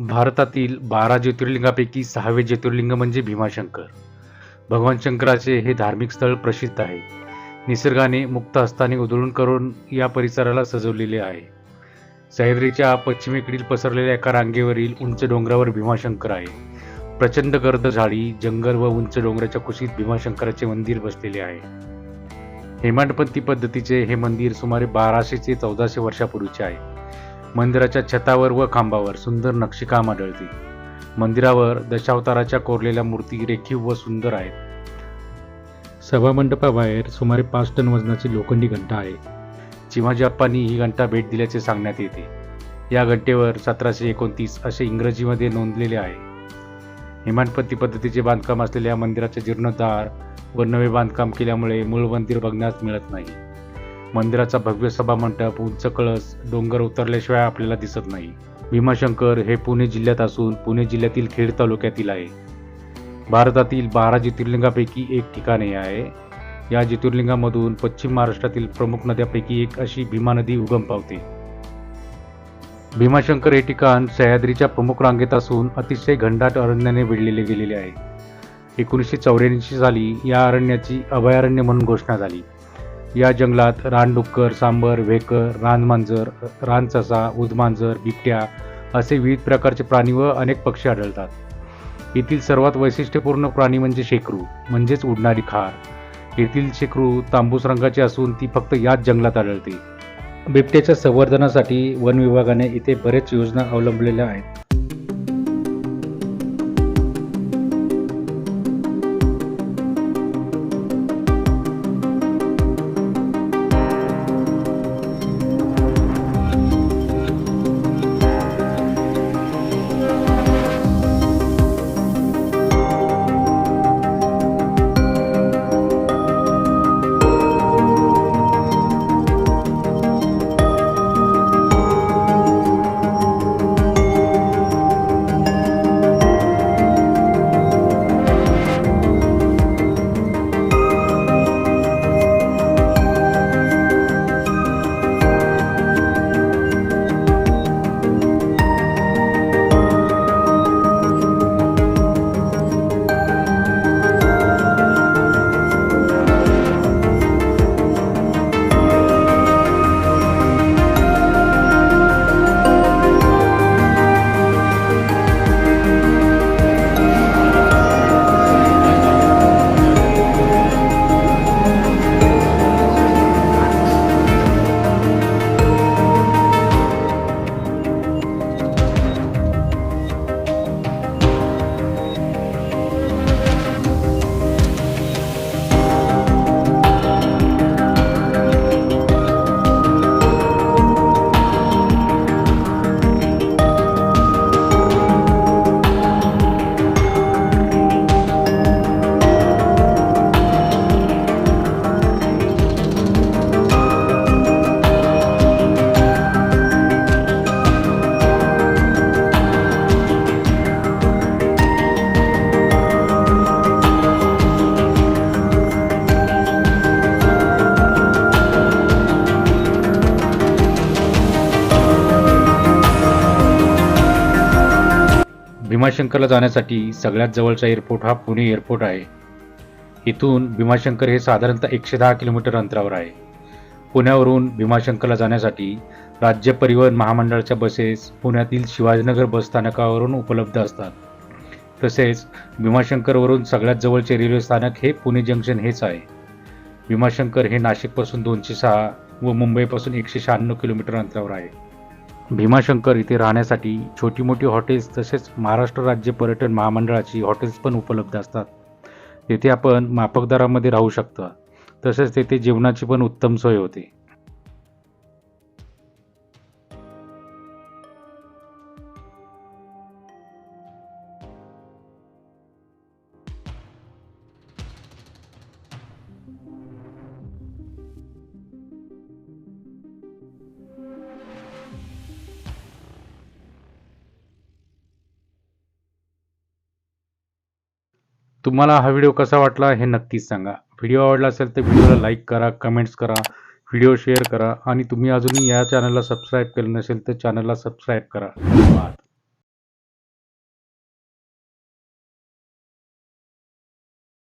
भारतातील 12 ज्योतिर्लिंगापैकी 6वे ज्योतिर्लिंग म्हणजे भीमाशंकर. भगवान शंकराचे हे धार्मिक स्थळ प्रसिद्ध आहे. निसर्गाने मुक्त हस्ताने उधळून करून या परिसराला सजवलेले आहे. सह्याद्रीच्या पश्चिमेकडील पसरलेल्या एका रांगेवरील उंच डोंगरावर भीमाशंकर आहे. प्रचंड गर्द झाडी, जंगल व उंच डोंगराच्या कुशीत भीमाशंकराचे मंदिर बसलेले आहे. हेमाडपंथी पद्धतीचे हे मंदिर सुमारे 1200 ते 1400 वर्षापूर्वीचे आहे. मंदिराच्या छतावर व खांबावर सुंदर नक्षीकाम आढळते. मंदिरावर दशावताराच्या कोरलेल्या मूर्ती रेखीव व सुंदर आहेत. सभामंडपाबाहेर सुमारे 5 टन वजनाची लोखंडी घंटा आहे. चिमाजी अप्पांनी ही घंटा भेट दिल्याचे सांगण्यात येते. या घंटेवर 1729 असे इंग्रजीमध्ये नोंदलेले आहे. हेमाडपंथी पद्धतीचे बांधकाम असलेल्या मंदिराचे जीर्णोद्धार व नवे बांधकाम केल्यामुळे मूळ मंदिर बघण्यास मिळत नाही. मंदिराचा भव्य सभामंडप, उंच कळस डोंगर उतरल्याशिवाय आपल्याला दिसत नाही. भीमाशंकर हे पुणे जिल्ह्यात असून पुणे जिल्ह्यातील खेड तालुक्यातील आहे. भारतातील 12 ज्योतिर्लिंगापैकी एक ठिकाण हे आहे. या ज्योतिर्लिंगामधून पश्चिम महाराष्ट्रातील प्रमुख नद्यांपैकी एक अशी भीमा नदी उगम पावते. भीमाशंकर हे ठिकाण सह्याद्रीच्या प्रमुख रांगेत असून अतिशय घनदाट अरण्याने वेढलेले गेलेले आहे. 1984 साली या अरण्याची अभयारण्य म्हणून घोषणा झाली. या जंगलात रानडुक्कर, सांबर, वेकर, रानमांजर, रानससा, उदमांजर, बिबट्या असे विविध प्रकारचे प्राणी व अनेक पक्षी आढळतात. येथील सर्वात वैशिष्ट्यपूर्ण प्राणी म्हणजे शेकरू म्हणजेच उडणारी खार. येथील शेकरू तांबूस रंगाची असून ती फक्त याच जंगलात आढळते. बिबट्याच्या संवर्धनासाठी वन विभागाने इथे बरेच योजना अवलंबलेल्या आहेत. भीमाशंकरला जाण्यासाठी सगळ्यात जवळचा एअरपोर्ट हा पुणे एअरपोर्ट आहे. इथून भीमाशंकर हे साधारणतः 110 किलोमीटर अंतरावर आहे. पुण्यावरून भीमाशंकरला जाण्यासाठी राज्य परिवहन महामंडळाच्या बसेस पुण्यातील शिवाजीनगर बस स्थानकावरून उपलब्ध असतात. तसेच भीमाशंकरवरून सगळ्यात जवळचे रेल्वे स्थानक हे पुणे जंक्शन हेच आहे. भीमाशंकर हे नाशिकपासून 206 व मुंबईपासून 196 किलोमीटर अंतरावर आहे. भीमाशंकर इथे राहण्यासाठी छोटी मोठी हॉटेल्स तसेच महाराष्ट्र राज्य पर्यटन महामंडळाची हॉटेल्स पण उपलब्ध असतात. तेथे आपण माफक दरामध्ये राहू शकता. तसेच तेथे जेवणाची पण उत्तम सोय होते. तुम्हाला हा व्हिडिओ कसा वाटला हे नक्कीच सांगा. व्हिडिओ आवडला असेल तर व्हिडिओला लाईक करा, कमेंट्स करा, व्हिडिओ शेअर करा आणि तुम्ही अजूनही या चॅनलला सबस्क्राईब केलं नसेल तर चॅनलला सबस्क्राईब करा. धन्यवाद.